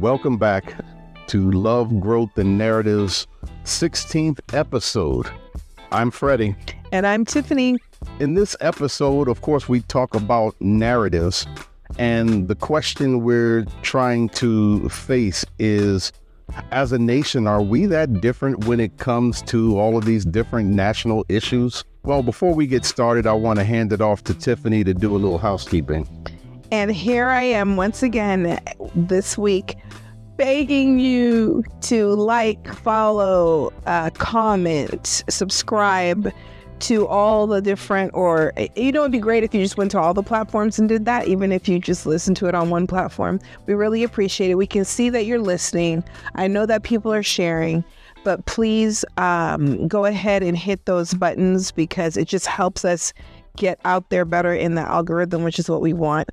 Welcome back to Love, Growth, and Narratives 16th episode. I'm Freddy. And I'm Tiffany. In this episode, of course, we talk about narratives. And the question we're trying to face is, as a nation, are we that different when it comes to all of these different national issues? Well, before we get started, I want to hand it off to Tiffany to do a little housekeeping. And here I am once again this week begging you to like, follow, comment, subscribe to all the different, or, it'd be great if you just went to all the platforms and did that, even if you just listened to it on one platform. We really appreciate it. We can see that you're listening. I know that people are sharing, but please go ahead and hit those buttons because it just helps us get out there better in the algorithm, which is what we want.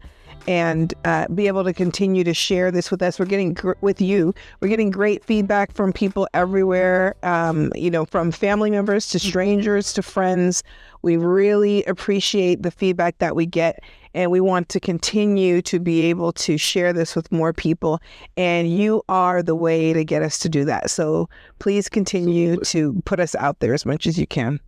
And be able to continue to share this with us. We're getting We're getting great feedback from people everywhere, from family members to strangers to friends. We really appreciate the feedback that we get, and we want to continue to be able to share this with more people. And you are the way to get us to do that. So please continue to put us out there as much as you can.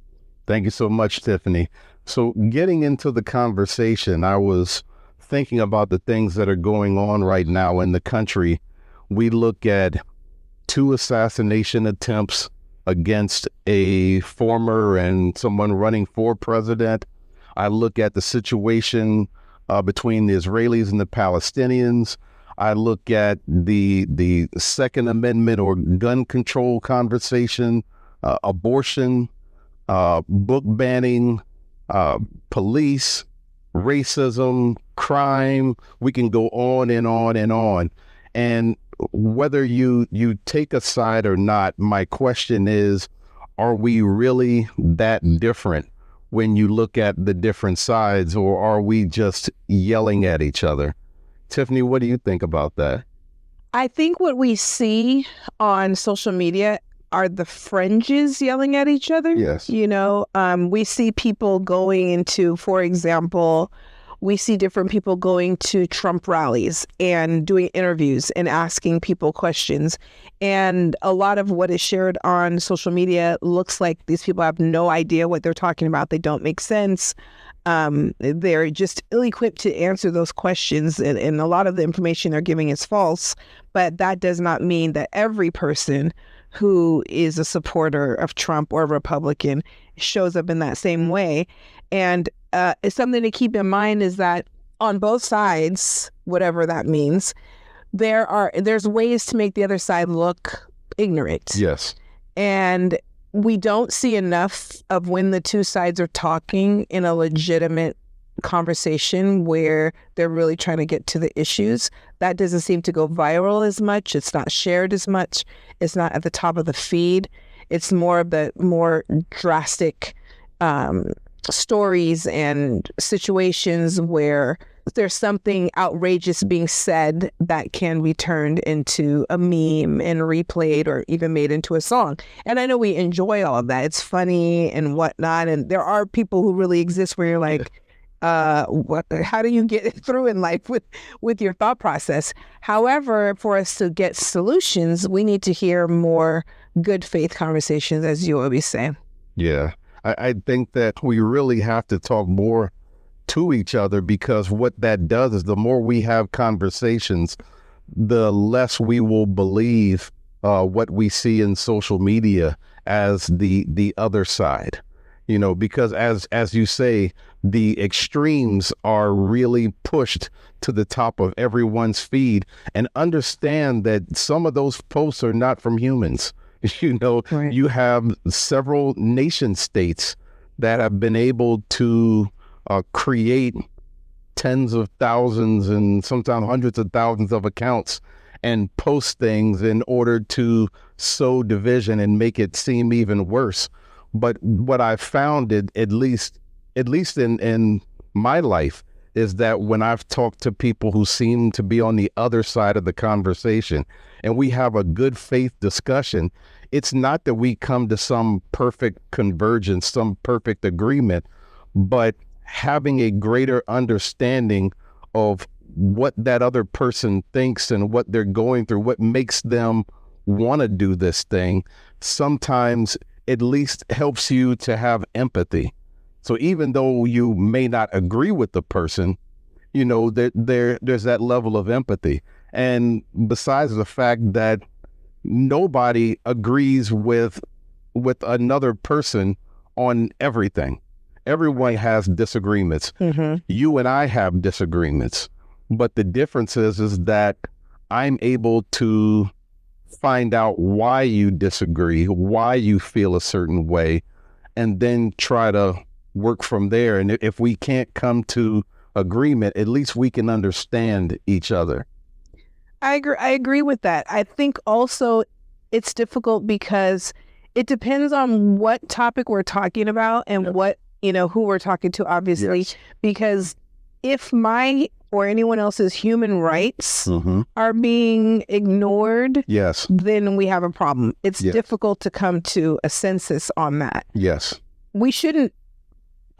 Thank you so much, Tiffany. So getting into the conversation, I was thinking about the things that are going on right now in the country. We look at 2 assassination attempts against a former and someone running for president. I look at the situation between the Israelis and the Palestinians. I look at the Second Amendment or gun control conversation, abortion, book banning, police, racism, crime. We can go on and on and on. And whether you take a side or not, my question is, are we really that different when you look at the different sides, or are we just yelling at each other? Tiffany, what do you think about that? I think what we see on social media are the fringes yelling at each other. Yes. We see people going into, for example, we see different people going to Trump rallies and doing interviews and asking people questions. And a lot of what is shared on social media looks like these people have no idea what they're talking about. They don't make sense. They're just ill-equipped to answer those questions. And a lot of the information they're giving is false. But that does not mean that every person who is a supporter of Trump or a Republican shows up in that same way. And it's something to keep in mind is that on both sides, whatever that means, there's ways to make the other side look ignorant. Yes. And we don't see enough of when the two sides are talking in a legitimate conversation where they're really trying to get to the issues. That doesn't seem to go viral as much. It's not shared as much. It's not at the top of the feed. It's more of the more drastic stories and situations where there's something outrageous being said that can be turned into a meme and replayed or even made into a song. And I know we enjoy all of that. It's funny and whatnot. And there are people who really exist where you're like, how do you get through in life with your thought process? However, for us to get solutions, we need to hear more good faith conversations, as you always say. Yeah. I think that we really have to talk more to each other, because what that does is the more we have conversations, the less we will believe what we see in social media as the other side. Because as you say, the extremes are really pushed to the top of everyone's feed, and understand that some of those posts are not from humans. Right. You have several nation states that have been able to create tens of thousands and sometimes hundreds of thousands of accounts and post things in order to sow division and make it seem even worse. But what I've found, at least in my life, is that when I've talked to people who seem to be on the other side of the conversation and we have a good faith discussion, it's not that we come to some perfect convergence, some perfect agreement, but having a greater understanding of what that other person thinks and what they're going through, what makes them want to do this thing, sometimes at least helps you to have empathy. So even though you may not agree with the person, there's that level of empathy. And besides the fact that nobody agrees with another person on everything. Everyone has disagreements. Mm-hmm. You and I have disagreements, but the difference is that I'm able to find out why you disagree, why you feel a certain way, and then try to work from there. And if we can't come to agreement, at least we can understand each other. I agree with that. I think also it's difficult because it depends on what topic we're talking about and what, who we're talking to, obviously, Yes. because if my or anyone else's human rights Mm-hmm. are being ignored, Yes. then we have a problem. It's Yes. difficult to come to a census on that. Yes. We shouldn't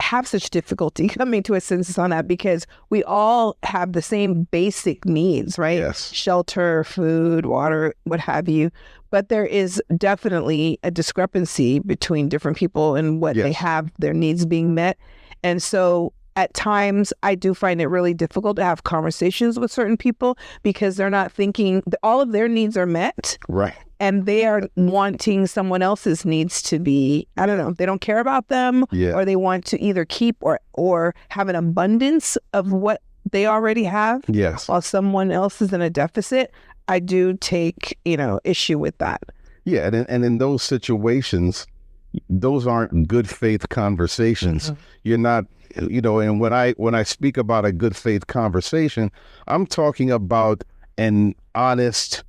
have such difficulty coming to a census on that because we all have the same basic needs, right? Yes. Shelter, food, water, what have you. But there is definitely a discrepancy between different people and what they Yes. have, their needs being met. And so at times I do find it really difficult to have conversations with certain people because they're not thinking all of their needs are met. Right. And they are wanting someone else's needs to be, I don't know, they don't care about them, Yeah. or they want to either keep or have an abundance of what they already have Yes. while someone else is in a deficit. I do take, issue with that. Yeah. And in those situations, those aren't good faith conversations. Mhm. You're not, and when I speak about a good faith conversation, I'm talking about an honest,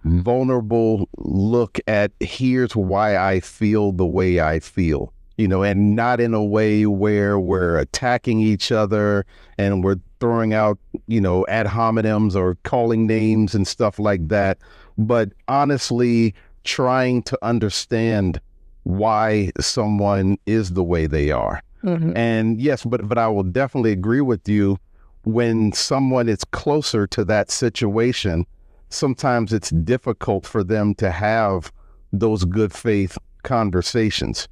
vulnerable look at here's why I feel the way I feel, and not in a way where we're attacking each other and we're throwing out, ad hominems or calling names and stuff like that, but honestly trying to understand why someone is the way they are. Mhm. And yes, but I will definitely agree with you when someone is closer to that situation, sometimes it's difficult for them to have those good faith conversations.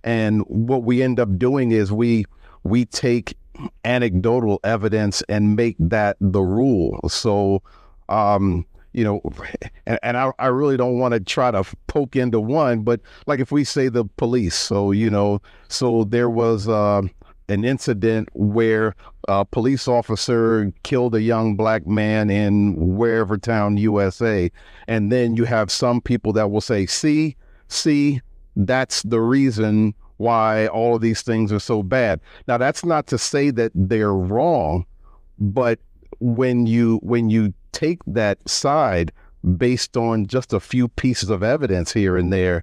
And what we end up doing is we take anecdotal evidence and make that the rule. So, and I really don't want to try to poke into one, but like if we say the police, so there was an incident where a police officer killed a young black man in wherever town, USA. And then you have some people that will say, see, that's the reason why all of these things are so bad. Now, that's not to say that they're wrong, but when you take that side based on just a few pieces of evidence here and there,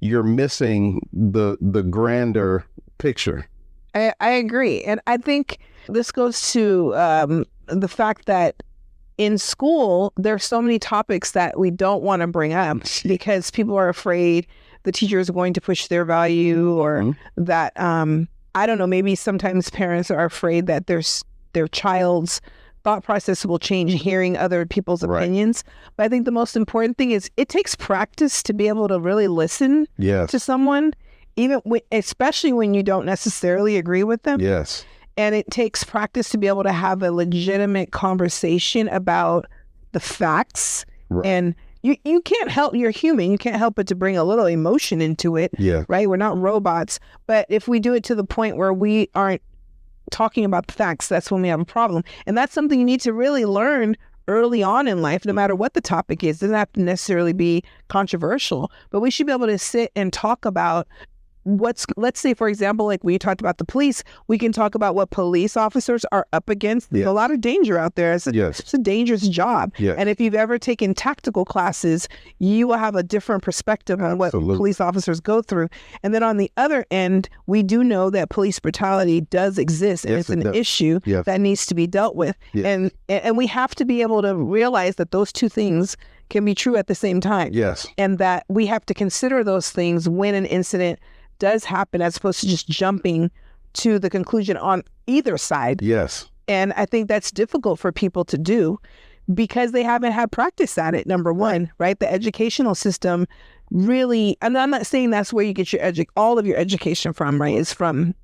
you're missing the grander picture. I agree. And I think this goes to the fact that in school, there's so many topics that we don't want to bring up because people are afraid the teacher is going to push their value or that, I don't know, maybe sometimes parents are afraid that their child's thought process will change hearing other people's opinions. But I think the most important thing is it takes practice to be able to really listen Yes. to someone, especially when you don't necessarily agree with them. Yes. And it takes practice to be able to have a legitimate conversation about the facts. Right. And you can't help, you're human. You can't help but to bring a little emotion into it. Yeah. Right? We're not robots. But if we do it to the point where we aren't talking about the facts, that's when we have a problem. And that's something you need to really learn early on in life, no matter what the topic is. It doesn't have to necessarily be controversial, but we should be able to sit and talk about let's say, for example, like we talked about the police, we can talk about what police officers are up against. There's a lot of danger out there. It's a dangerous job. Yes. And if you've ever taken tactical classes, you will have a different perspective on what police officers go through. And then on the other end, we do know that police brutality does exist, and it's an issue that needs to be dealt with. Yes. And we have to be able to realize that those two things can be true at the same time. Yes. And that we have to consider those things when an incident does happen, as opposed to just jumping to the conclusion on either side. Yes. And I think that's difficult for people to do because they haven't had practice at it, number one, right? The educational system really, and I'm not saying that's where you get your all of your education from, right? Is from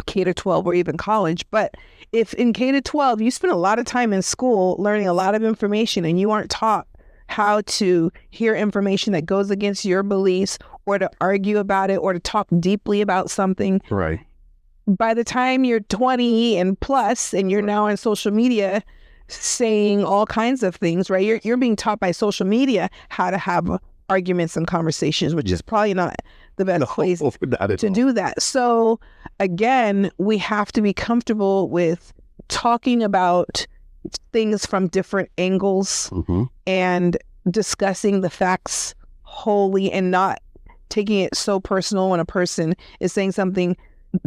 K to 12 or even college. But if in K to 12, you spend a lot of time in school learning a lot of information and you aren't taught how to hear information that goes against your beliefs or to argue about it or to talk deeply about something. Right. By the time you're 20 and plus and you're now on social media saying all kinds of things, right? You're being taught by social media how to have arguments and conversations, which is probably not the best place to do that. So again, we have to be comfortable with talking about things from different angles and discussing the facts wholly and not taking it so personal when a person is saying something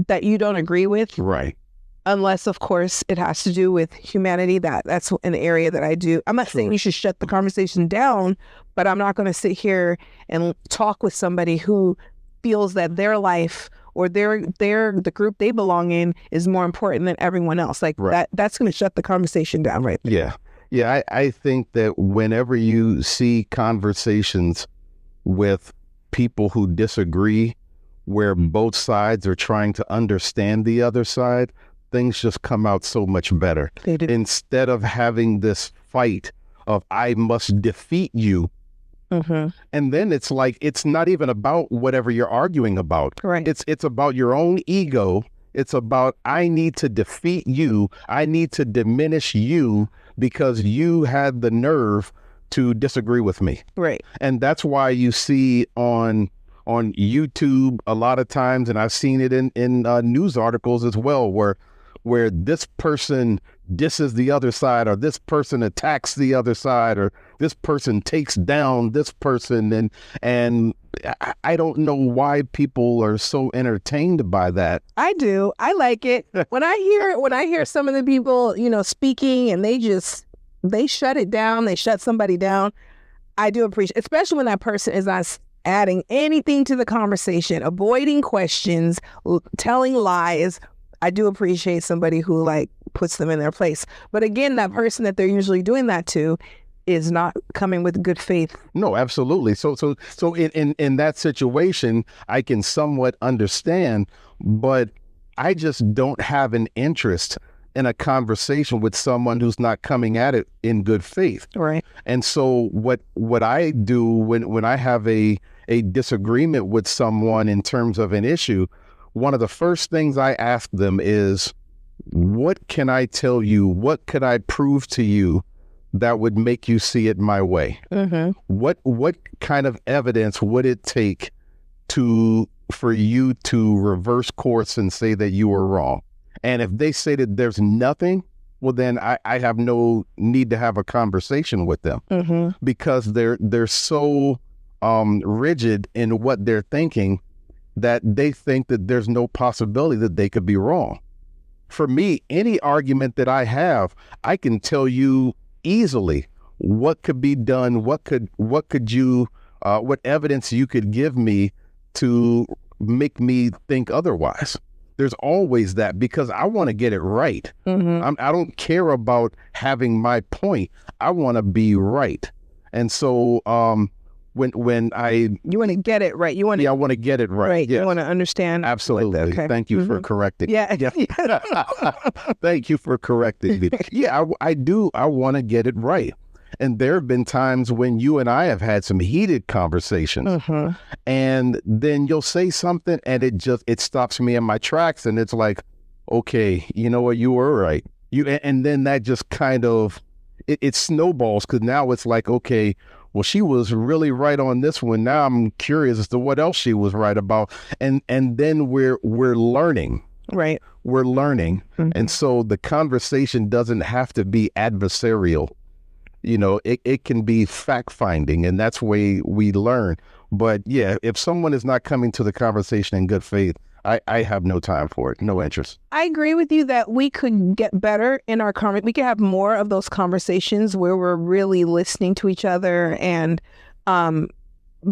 that you don't agree with. Right. Unless, of course, it has to do with humanity. That's an area that I do. I'm not saying you should shut the conversation down, but I'm not going to sit here and talk with somebody who feels that their life or the group they belong in is more important than everyone else. Like that's going to shut the conversation down, right? Yeah. Yeah. I think that whenever you see conversations with people who disagree, where both sides are trying to understand the other side, things just come out so much better. Instead of having this fight of I must defeat you. And then it's like, it's not even about whatever you're arguing about. Right. It's about your own ego. It's about, I need to defeat you. I need to diminish you because you had the nerve to disagree with me. Right. And that's why you see on YouTube a lot of times, and I've seen it in news articles as well, where this person disses the other side, or this person attacks the other side, or this person takes down this person, and I don't know why people are so entertained by that. I do. I like it. When I hear some of the people, speaking and they shut it down, they shut somebody down. I do appreciate, especially when that person is not adding anything to the conversation, avoiding questions, telling lies. I do appreciate somebody who puts them in their place. But again, that person that they're usually doing that to is not coming with good faith. No, absolutely. So in that situation, I can somewhat understand, but I just don't have an interest in a conversation with someone who's not coming at it in good faith. Right. And so what I do when I have a disagreement with someone in terms of an issue, one of the first things I ask them is, what can I tell you? What could I prove to you that would make you see it my way? What kind of evidence would it take for you to reverse course and say that you were wrong? And if they say that there's nothing, well, then I have no need to have a conversation with them because they're so rigid in what they're thinking that they think that there's no possibility that they could be wrong. For me, any argument that I have, I can tell you easily what could be done, what evidence you could give me to make me think otherwise. There's always that, because I want to get it right. I don't care about having my point. I want to be right. And so when you want to get it right, I want to get it right. Right. Yes. You want to understand. Absolutely. Okay. Thank you for correcting. Yeah. Thank you for correcting me. Yeah, I do. I want to get it right. And there have been times when you and I have had some heated conversations, and then you'll say something and it stops me in my tracks, and it's like, okay, you know what, you were right. And then that just kind of, it snowballs, because now it's like, okay, well, she was really right on this one. Now I'm curious as to what else she was right about. And then we're learning. Right. We're learning. And so the conversation doesn't have to be adversarial. It can be fact-finding, and that's where we learn. But yeah, if someone is not coming to the conversation in good faith, I have no time for it, no interest. I agree with you that we could get better in our we could have more of those conversations where we're really listening to each other and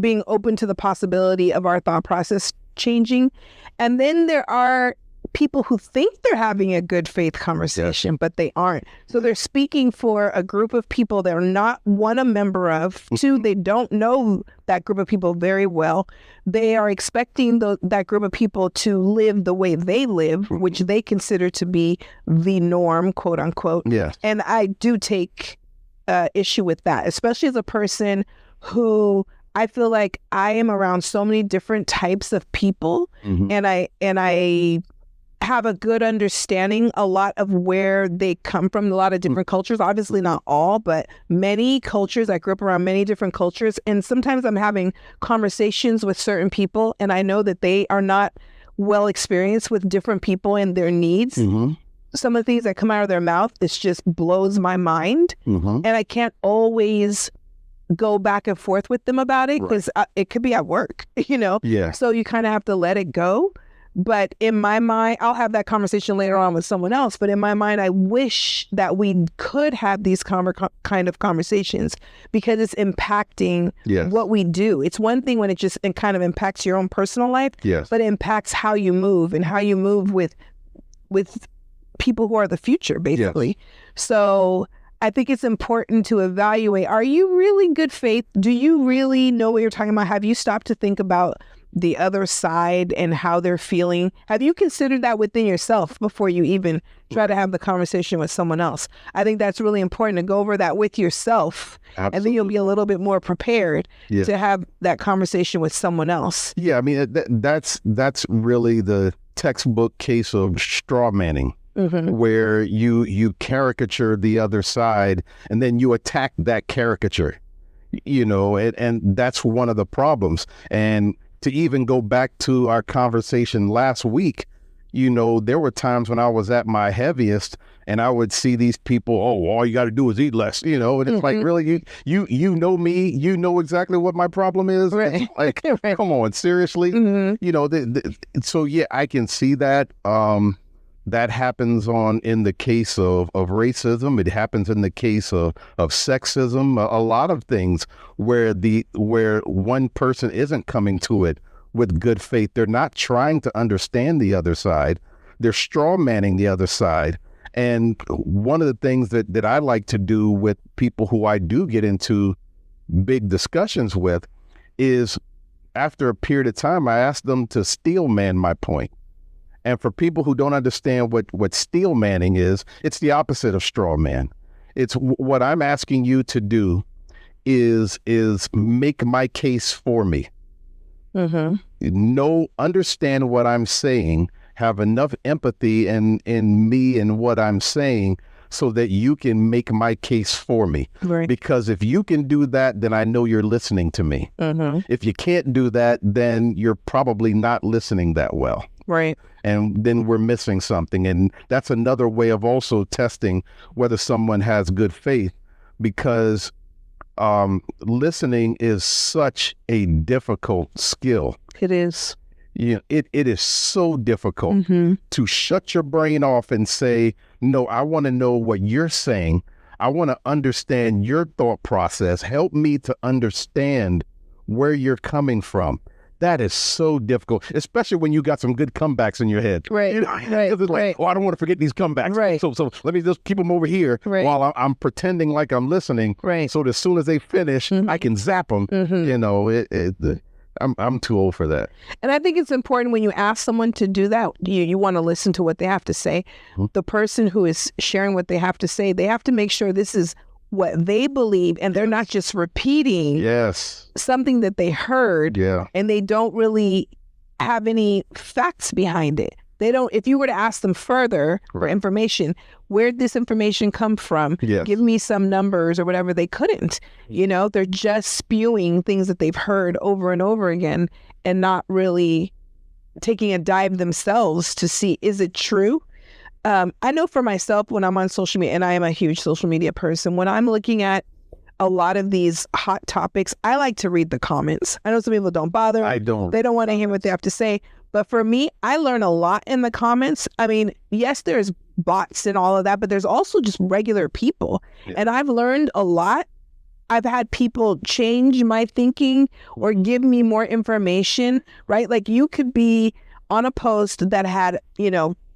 being open to the possibility of our thought process changing. And then there are people who think they're having a good faith conversation, but they aren't. So they're speaking for a group of people they're not, one, a member of, two, they don't know that group of people very well. They are expecting that group of people to live the way they live, which they consider to be the norm, quote unquote. Yes. And I do take issue with that, especially as a person who I feel like I am around so many different types of people, and I have a good understanding a lot of where they come from, a lot of different cultures, obviously not all, but many cultures. I grew up around many different cultures, and sometimes I'm having conversations with certain people and I know that they are not well experienced with different people and their needs. Some of the things that come out of their mouth, this just blows my mind, and I can't always go back and forth with them about it because it could be at work, Yeah. So you kind of have to let it go. But in my mind, I'll have that conversation later on with someone else. But in my mind, I wish that we could have these kind of conversations because it's impacting what we do. It's one thing when it kind of impacts your own personal life, but it impacts how you move and how you move with people who are the future, basically. So I think it's important to evaluate, are you really good faith? Do you really know what you're talking about? Have you stopped to think about the other side and how they're feeling? Have you considered that within yourself before you even try to have the conversation with someone else? I think that's really important to go over that with yourself. Absolutely. And then you'll be a little bit more prepared to have that conversation with someone else. Yeah, I mean, that's really the textbook case of straw manning. Where you caricature the other side and then you attack that caricature, and that's one of the problems. And to even go back to our conversation last week, there were times when I was at my heaviest and I would see these people, all you got to do is eat less, and it's like, really, you know me, you know exactly what my problem is. Right. Like, come on, seriously, so yeah, I can see that. That happens in the case of racism. It happens in the case of sexism, a lot of things where one person isn't coming to it with good faith. They're not trying to understand the other side. They're straw manning the other side. And one of the things that I like to do with people who I do get into big discussions with is after a period of time, I ask them to steel man my point. And for people who don't understand what steel manning is, it's the opposite of straw man. It's what I'm asking you to do is make my case for me. Understand what I'm saying, have enough empathy in me and what I'm saying so that you can make my case for me. Right. Because if you can do that, then I know you're listening to me. If you can't do that, then you're probably not listening that well. Right. And then we're missing something. And that's another way of also testing whether someone has good faith, because listening is such a difficult skill. It is. It is so difficult to shut your brain off and say, no, I want to know what you're saying. I want to understand your thought process. Help me to understand where you're coming from. That is so difficult, especially when you got some good comebacks in your head. Right, right, it's like, right. Oh, I don't want to forget these comebacks. Right. So let me just keep them over here while I'm pretending like I'm listening. Right. So as soon as they finish, I can zap them. I'm too old for that. And I think it's important when you ask someone to do that, you want to listen to what they have to say. The person who is sharing what they have to say, they have to make sure this is what they believe, and they're not just repeating something that they heard, and they don't really have any facts behind it. They don't. If you were to ask them further for information, where'd this information come from? Give me some numbers or whatever. They couldn't. They're just spewing things that they've heard over and over again, and not really taking a dive themselves to see, is it true? I know for myself, when I'm on social media, and I am a huge social media person, when I'm looking at a lot of these hot topics, I like to read the comments. I know some people don't bother. I don't. They don't want to hear what they have to say. But for me, I learn a lot in the comments. I mean, yes, there's bots and all of that, but there's also just regular people. And I've learned a lot. I've had people change my thinking or give me more information, right? Like, you could be on a post that had,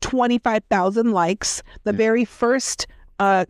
25,000 likes. The very first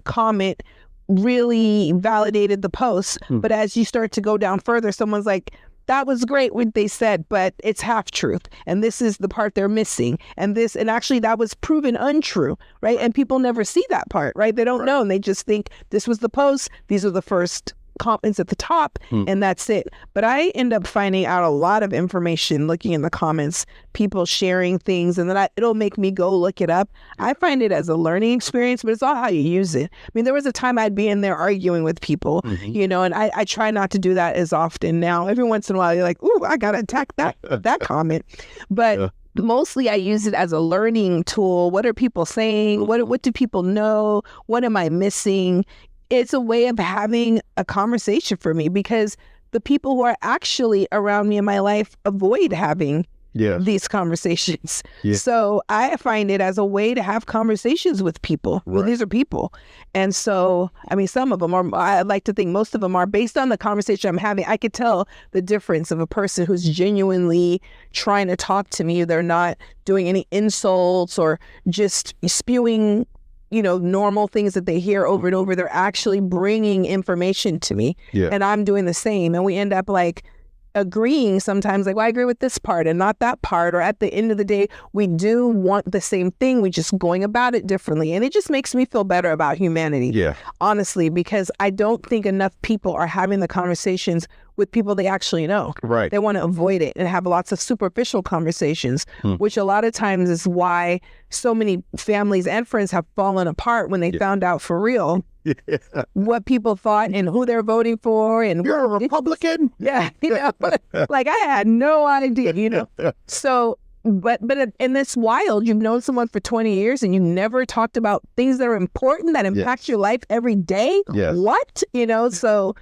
comment really validated the post. But as you start to go down further, someone's like, that was great what they said, but it's half truth. And this is the part they're missing. And actually that was proven untrue, right? And people never see that part, right? They don't know. And they just think this was the post. These are the first comments at the top, and that's it. But I end up finding out a lot of information looking in the comments, people sharing things, and then it'll make me go look it up. I find it as a learning experience, but it's all how you use it. I mean, there was a time I'd be in there arguing with people, and I try not to do that as often now. Every once in a while, you're like, ooh, I gotta attack that comment. But mostly I use it as a learning tool. What are people saying? What do people know? What am I missing? It's a way of having a conversation for me, because the people who are actually around me in my life avoid having these conversations. So I find it as a way to have conversations with people. Well, these are people. And so, I mean, some of them are, I like to think most of them are, based on the conversation I'm having, I could tell the difference of a person who's genuinely trying to talk to me. They're not doing any insults or just spewing normal things that they hear over and over. They're actually bringing information to me, and I'm doing the same. And we end up like agreeing sometimes, like, well, I agree with this part and not that part. Or at the end of the day, we do want the same thing. We're just going about it differently. And it just makes me feel better about humanity, honestly, because I don't think enough people are having the conversations with people they actually know. Right. They want to avoid it and have lots of superficial conversations, which a lot of times is why so many families and friends have fallen apart when they found out for real what people thought and who they're voting for. And you're a Republican? Like I had no idea, So, and it's wild. You've known someone for 20 years and you never talked about things that are important, that impact your life every day. What? So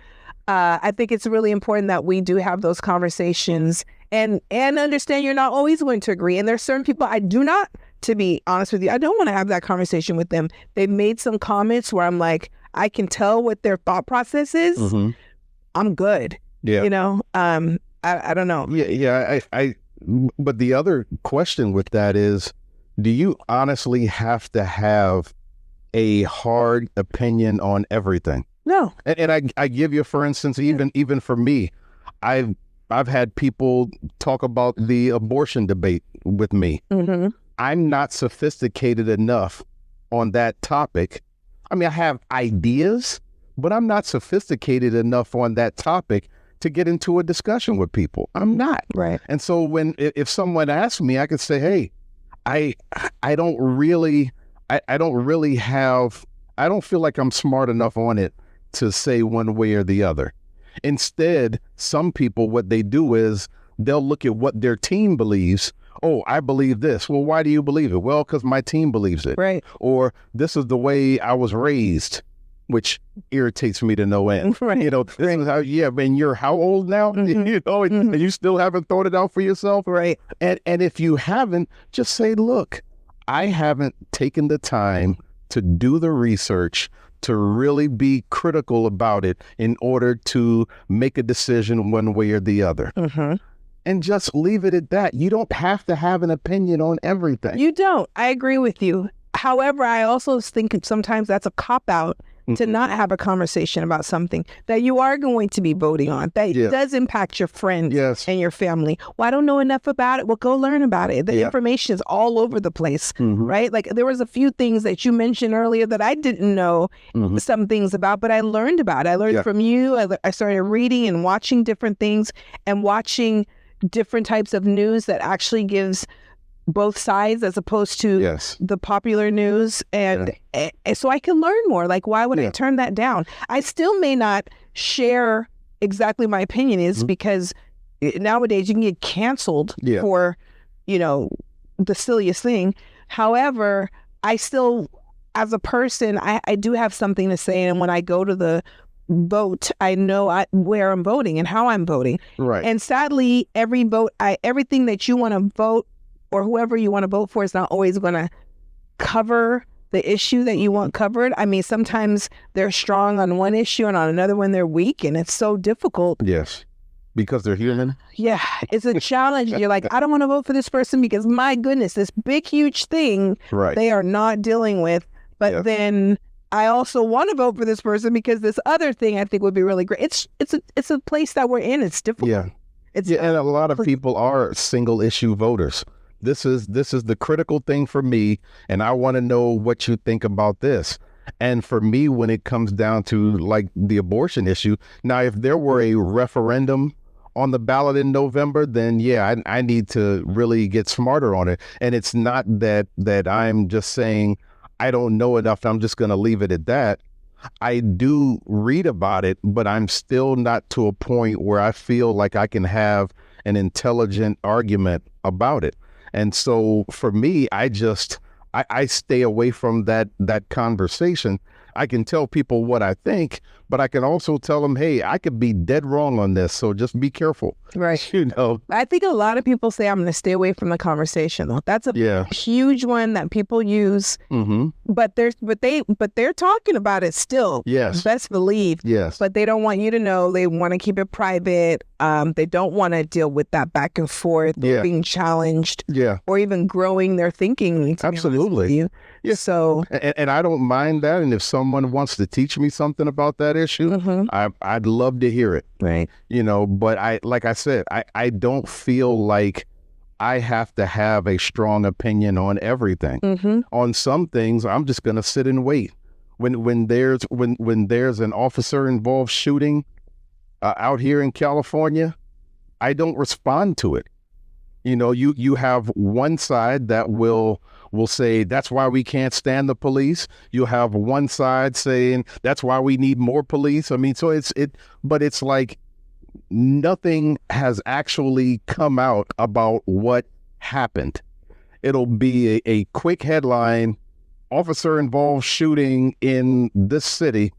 I think it's really important that we do have those conversations and understand you're not always going to agree. And there's certain people I do not, to be honest with you, I don't want to have that conversation with them. They've made some comments where I'm like, I can tell what their thought process is. I'm good. I don't know. But the other question with that is, do you honestly have to have a hard opinion on everything? No. And I give you, for instance, even for me, I've had people talk about the abortion debate with me. I'm not sophisticated enough on that topic. I mean, I have ideas, but I'm not sophisticated enough on that topic to get into a discussion with people. I'm not. Right. And so if someone asks me, I could say, hey, I don't really feel like I'm smart enough on it to say one way or the other. Instead, some people, what they do is they'll look at what their team believes. Oh, I believe this. Well, why do you believe it? Well, because my team believes it. Right. Or this is the way I was raised, which irritates me to no end. Right. This is how, man, you're how old now? And you still haven't thought it out for yourself. Right. And if you haven't, just say, look, I haven't taken the time to do the research to really be critical about it in order to make a decision one way or the other. And just leave it at that. You don't have to have an opinion on everything. You don't. I agree with you. However, I also think sometimes that's a cop-out to not have a conversation about something that you are going to be voting on, that does impact your friends and your family. Well, I don't know enough about it. Well, go learn about it. The information is all over the place, right? Like there was a few things that you mentioned earlier that I didn't know some things about, but I learned about it. I learned from you. I started reading and watching different things and watching different types of news that actually gives both sides as opposed to the popular news. And so I can learn more. Like, why would I turn that down? I still may not share exactly my opinion is because nowadays you can get canceled for, the silliest thing. However, I still, as a person, I do have something to say. And when I go to the vote, I know where I'm voting and how I'm voting. Right. And sadly, every vote, everything that you want to vote or whoever you want to vote for is not always going to cover the issue that you want covered. I mean, sometimes they're strong on one issue and on another one they're weak, and it's so difficult because they're human. Yeah, it's a challenge. You're like, I don't want to vote for this person because my goodness, this big, huge thing Right. they are not dealing with. But then I also want to vote for this person because this other thing I think would be really great. It's a place that we're in. It's difficult. Yeah. It's And a lot of people are single issue voters. This is the critical thing for me, and I want to know what you think about this. And for me, when it comes down to like the abortion issue, now if there were a referendum on the ballot in November, then yeah, I need to really get smarter on it. And it's not that I'm just saying I don't know enough, I'm just going to leave it at that. I do read about it, but I'm still not to a point where I feel like I can have an intelligent argument about it. And so for me, I stay away from that conversation. I can tell people what I think, but I can also tell them, hey, I could be dead wrong on this, so just be careful. Right. You know. I think a lot of people say I'm going to stay away from the conversation, though. That's a huge one that people use. Mm-hmm. But they're talking about it still. Yes. Best believe. Yes. But they don't want you to know. They want to keep it private. They don't want to deal with that back and forth, being challenged, or even growing their thinking. Absolutely. Yeah. So, and I don't mind that. And if someone wants to teach me something about that issue, I'd love to hear it. Right. You know, but like I said, I don't feel like I have to have a strong opinion on everything. Mm-hmm. On some things, I'm just going to sit and wait. When there's an officer involved shooting out here in California, I don't respond to it. You know, you have one side that will say that's why we can't stand the police. You'll have one side saying that's why we need more police. I mean, so but it's like nothing has actually come out about what happened. It'll be a quick headline, officer involved shooting in this city,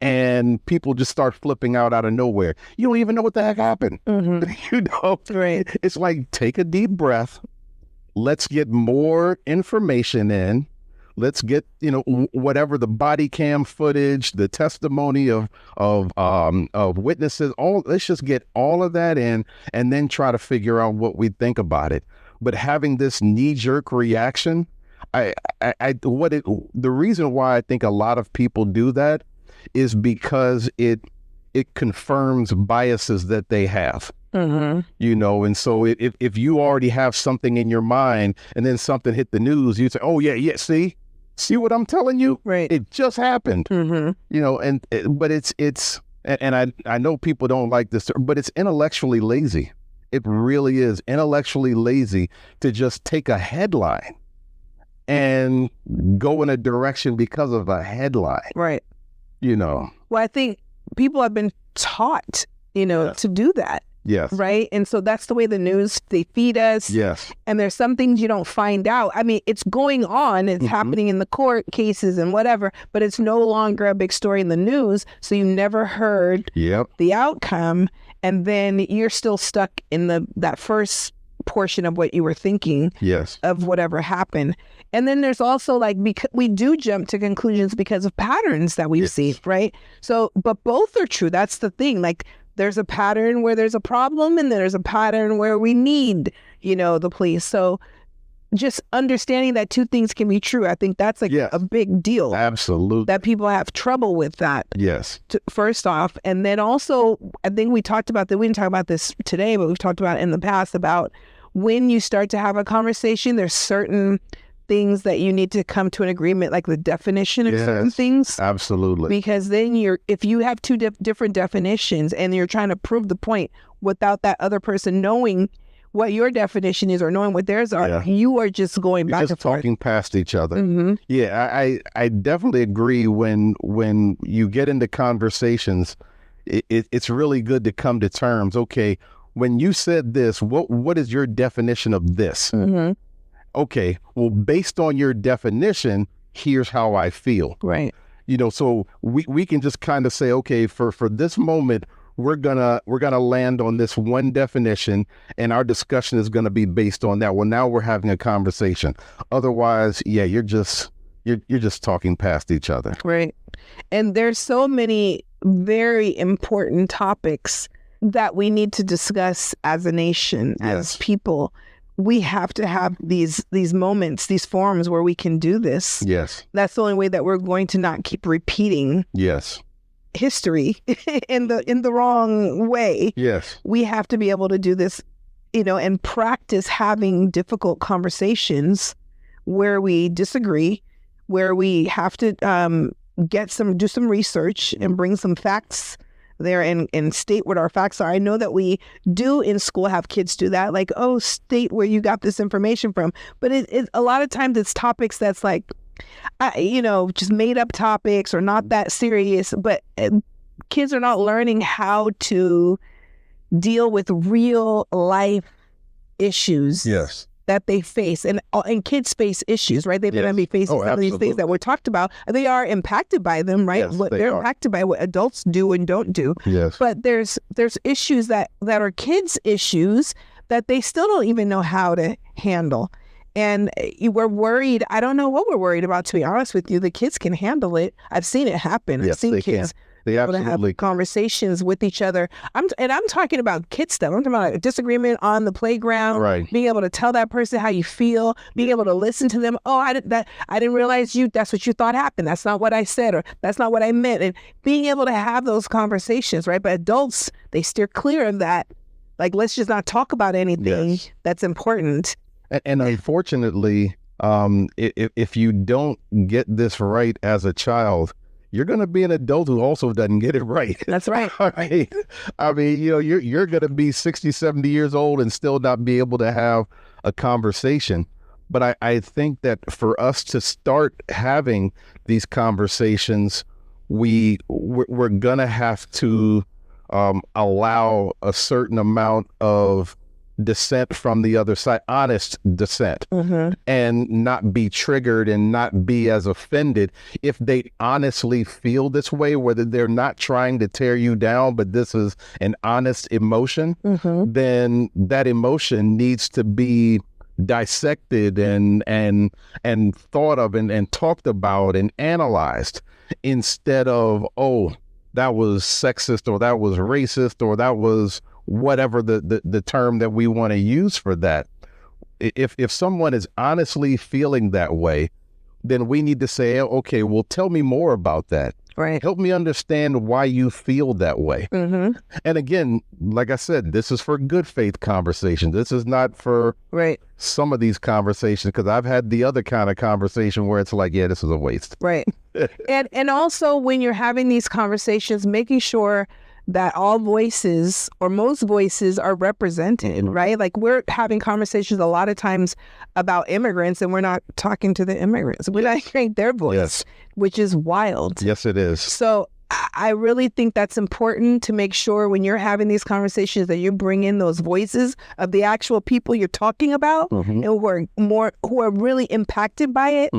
and people just start flipping out of nowhere. You don't even know what the heck happened. Mm-hmm. You know, right? It's like, take a deep breath. Let's get more information in. Let's get, whatever the body cam footage, the testimony of witnesses. Let's just get all of that in, and then try to figure out what we think about it. But having this knee-jerk reaction, the reason why I think a lot of people do that is because it confirms biases that they have. Mm-hmm. And so if you already have something in your mind and then something hit the news, you say, oh yeah, see what I'm telling you? Right. It just happened. Mm-hmm. But it's I know people don't like this, but it's intellectually lazy. It really is intellectually lazy to just take a headline and go in a direction because of a headline. Right. Well, I think people have been taught, to do that. Yes. Right. And so that's the way the news, they feed us. Yes. And there's some things you don't find out. I mean, it's going on. It's happening in the court cases and whatever, but it's no longer a big story in the news. So you never heard the outcome. And then you're still stuck in that first portion of what you were thinking of whatever happened. And then there's also because we do jump to conclusions because of patterns that we've seen. Right. So, but both are true. That's the thing. There's a pattern where there's a problem, and then there's a pattern where we need, the police. So just understanding that two things can be true, I think that's a big deal. Absolutely. That people have trouble with that. Yes. First off. And then also, I think we talked about that. We didn't talk about this today, but we've talked about it in the past about when you start to have a conversation, there's certain things that you need to come to an agreement, like the definition of certain things. Absolutely. Because then if you have two different definitions and you're trying to prove the point without that other person knowing what your definition is or knowing what theirs are, you are just going back and forth. Talking past each other. Mm-hmm. Yeah, I definitely agree when you get into conversations, it's really good to come to terms. Okay, when you said this, what is your definition of this? Mm-hmm. Okay, well, based on your definition, here's how I feel. Right. So we can just kind of say, okay, for this moment, we're gonna land on this one definition, and our discussion is gonna be based on that. Well, now we're having a conversation. Otherwise, you're just talking past each other. Right. And there's so many very important topics that we need to discuss as a nation, as Yes. people. We have to have these moments, these forums where we can do this. Yes. That's the only way that we're going to not keep repeating Yes. history in the wrong way. Yes. We have to be able to do this, and practice having difficult conversations where we disagree, where we have to do some research and bring some facts there and state what our facts are. I know that we do in school have kids do that, like, oh, state where you got this information from. But it a lot of times it's topics that's like, just made up topics or not that serious. But kids are not learning how to deal with real life issues. Yes. That they face, and kids face issues, right? They're going to be facing some of these things that were talked about. They are impacted by them, right? Yes, They're impacted by what adults do and don't do. Yes. But there's issues that are kids' issues that they still don't even know how to handle. And we're worried. I don't know what we're worried about, to be honest with you. The kids can handle it. I've seen it happen. Yes, I've seen they kids can. They absolutely have conversations with each other. I'm talking about kid stuff. I'm talking about a disagreement on the playground. Right. Being able to tell that person how you feel. Being able to listen to them. Oh, I didn't realize that's what you thought happened. That's not what I said, or that's not what I meant. And being able to have those conversations, right? But adults, they steer clear of that. Like, let's just not talk about anything that's important. And unfortunately, if you don't get this right as a child, you're going to be an adult who also doesn't get it right. That's right. Right. I mean, you're going to be 60, 70 years old and still not be able to have a conversation. But I think that for us to start having these conversations, we're going to have to allow a certain amount of dissent from the other side, honest dissent, and not be triggered and not be as offended if they honestly feel this way, whether they're not trying to tear you down, but this is an honest emotion, then that emotion needs to be dissected and thought of and talked about and analyzed, instead of, oh, that was sexist, or that was racist, or that was whatever the term that we want to use for that. If someone is honestly feeling that way, then we need to say, okay, well, tell me more about that. Right. Help me understand why you feel that way. And again, like I said, this is for good faith conversation. This is not for some of these conversations, because I've had the other kind of conversation where it's like, yeah, this is a waste. Right. and also when you're having these conversations, making sure that all voices, or most voices, are represented, right? Like, we're having conversations a lot of times about immigrants, and we're not talking to the immigrants. We're not hearing their voice, which is wild. Yes, it is. So I really think that's important, to make sure when you're having these conversations that you bring in those voices of the actual people you're talking about, and who are really impacted by it.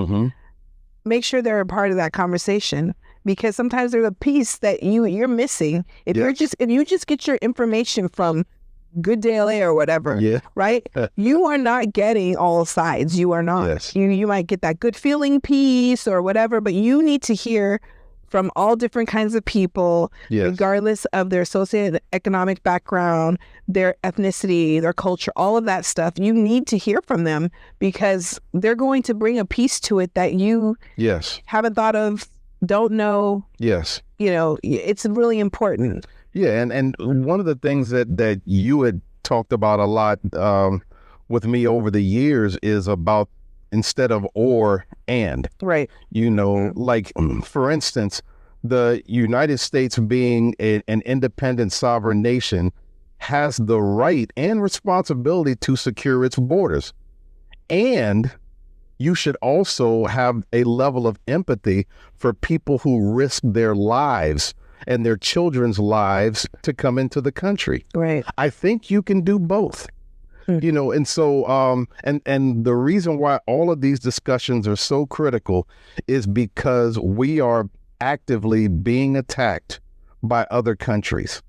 Make sure they're a part of that conversation. Because sometimes there's a piece that you're missing if you just get your information from Good Day LA or whatever, right? You are not getting all sides. You are not. Yes. You might get that good feeling piece or whatever, but you need to hear from all different kinds of people, regardless of their socioeconomic background, their ethnicity, their culture, all of that stuff. You need to hear from them, because they're going to bring a piece to it that you haven't thought of, don't know. Yes. It's really important. Yeah. And one of the things that you had talked about a lot with me over the years is about, instead of or, and. Right. Like, for instance, the United States, being an independent sovereign nation, has the right and responsibility to secure its borders. And you should also have a level of empathy for people who risk their lives and their children's lives to come into the country. Right. I think you can do both. And so and the reason why all of these discussions are so critical is because we are actively being attacked by other countries,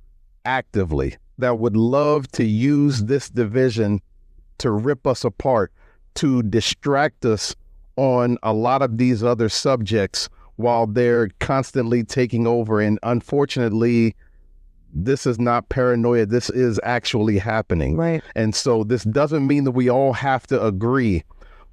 actively, that would love to use this division to rip us apart, to distract us on a lot of these other subjects, while they're constantly taking over and unfortunately this is not paranoia. This is actually happening. Right. And so this doesn't mean that we all have to agree,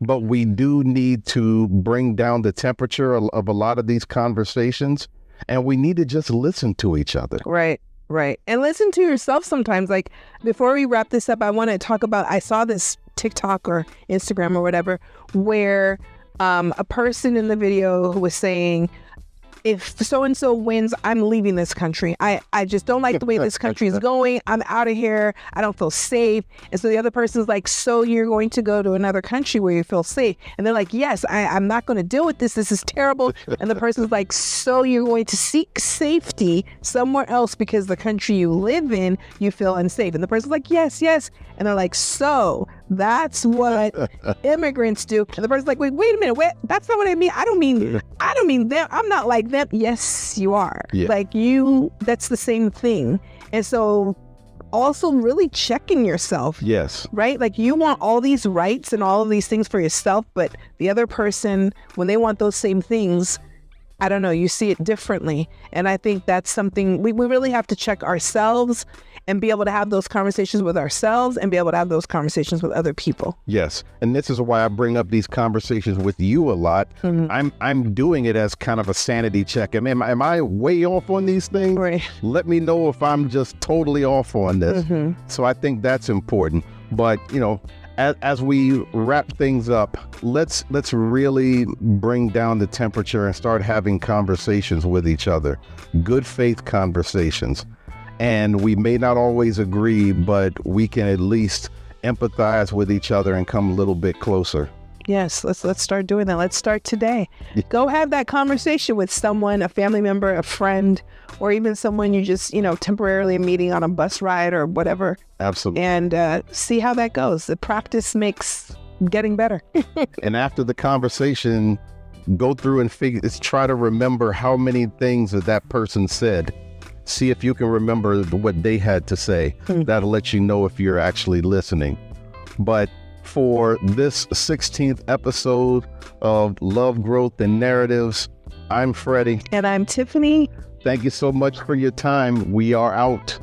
but we do need to bring down the temperature of a lot of these conversations, and we need to just listen to each other. Right. Right. And listen to yourself sometimes. Like, before we wrap this up, I want to talk about, I saw this TikTok or Instagram or whatever, where a person in the video was saying, if so-and-so wins, I'm leaving this country. I just don't like the way this country is going. I'm out of here. I don't feel safe. And so the other person's like, so you're going to go to another country where you feel safe? And they're like, yes, I'm not going to deal with this. This is terrible. And the person's like, so you're going to seek safety somewhere else because the country you live in, you feel unsafe. And the person's like, yes, yes. And they're like, so that's what immigrants do. And the person's like, wait a minute. That's not what I mean. I don't mean them. I'm not like them. Yes, you are. Yeah. Like that's the same thing. And so also really checking yourself. Yes. Right? Like, you want all these rights and all of these things for yourself, but the other person, when they want those same things, I don't know, you see it differently. And I think that's something we really have to check ourselves and be able to have those conversations with ourselves and be able to have those conversations with other people. Yes. And this is why I bring up these conversations with you a lot. Mm-hmm. I'm doing it as kind of a sanity check. Am I way off on these things? Right. Let me know if I'm just totally off on this. Mm-hmm. So I think that's important. But, as we wrap things up, let's really bring down the temperature and start having conversations with each other. Good faith conversations. And we may not always agree, but we can at least empathize with each other and come a little bit closer. Yes, let's start doing that. Let's start today. Yeah. Go have that conversation with someone, a family member, a friend, or even someone you just, temporarily meeting on a bus ride or whatever. Absolutely. And see how that goes. The practice makes getting better. And after the conversation, go through and try to remember how many things that person said. See if you can remember what they had to say. That'll let you know if you're actually listening. But for this 16th episode of Love, Growth, and Narratives, I'm Freddy. And I'm Tiffany. Thank you so much for your time. We are out.